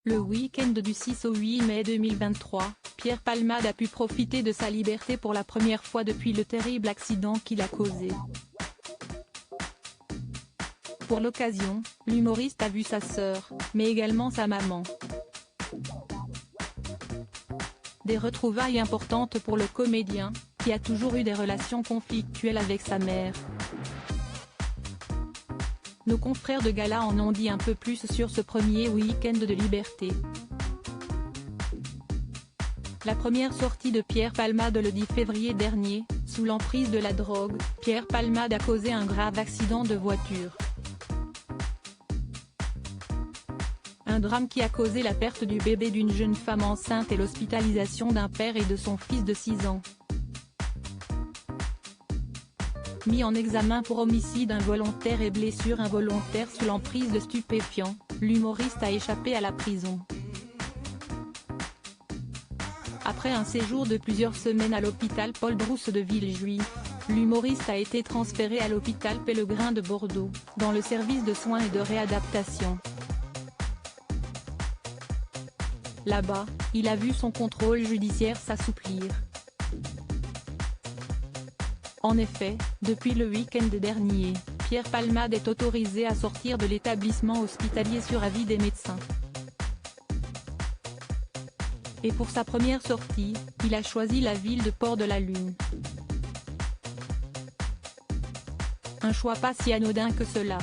Le week-end du 6 au 8 mai 2023, Pierre Palmade a pu profiter de sa liberté pour la première fois depuis le terrible accident qu'il a causé. Pour l'occasion, l'humoriste a vu sa sœur, mais également sa maman. Des retrouvailles importantes pour le comédien, qui a toujours eu des relations conflictuelles avec sa mère. Nos confrères de Gala en ont dit un peu plus sur ce premier week-end de liberté. La première sortie de Pierre Palmade le 10 février dernier, sous l'emprise de la drogue, Pierre Palmade a causé un grave accident de voiture. Un drame qui a causé la perte du bébé d'une jeune femme enceinte et l'hospitalisation d'un père et de son fils de 6 ans. Mis en examen pour homicide involontaire et blessure involontaire sous l'emprise de stupéfiants, l'humoriste a échappé à la prison. Après un séjour de plusieurs semaines à l'hôpital Paul Brousse de Villejuif, l'humoriste a été transféré à l'hôpital Pellegrin de Bordeaux, dans le service de soins et de réadaptation. Là-bas, il a vu son contrôle judiciaire s'assouplir. En effet, depuis le week-end dernier, Pierre Palmade est autorisé à sortir de l'établissement hospitalier sur avis des médecins. Et pour sa première sortie, il a choisi la ville de Port-de-la-Lune. Un choix pas si anodin que cela.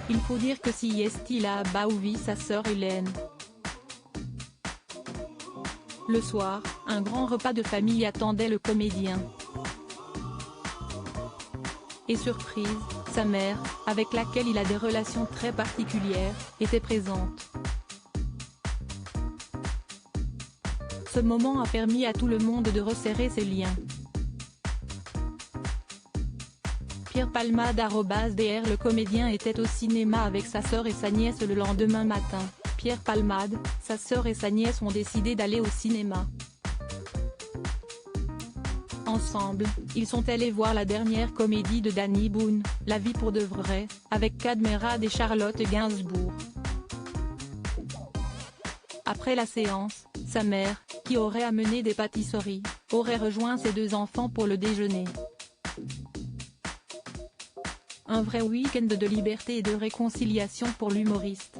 Il faut dire que si est là-bas où vit sa sœur Hélène. Le soir, un grand repas de famille attendait le comédien. Et surprise, sa mère, avec laquelle il a des relations très particulières, était présente. Ce moment a permis à tout le monde de resserrer ses liens. Pierre Palmade @dr Le comédien était au cinéma avec sa sœur et sa nièce le lendemain matin. Pierre Palmade, sa sœur et sa nièce ont décidé d'aller au cinéma. Ensemble, ils sont allés voir la dernière comédie de Danny Boone, La vie pour de vrai, avec Cadmerade et Charlotte Gainsbourg. Après la séance, sa mère, qui aurait amené des pâtisseries, aurait rejoint ses 2 enfants pour le déjeuner. Un vrai week-end de liberté et de réconciliation pour l'humoriste.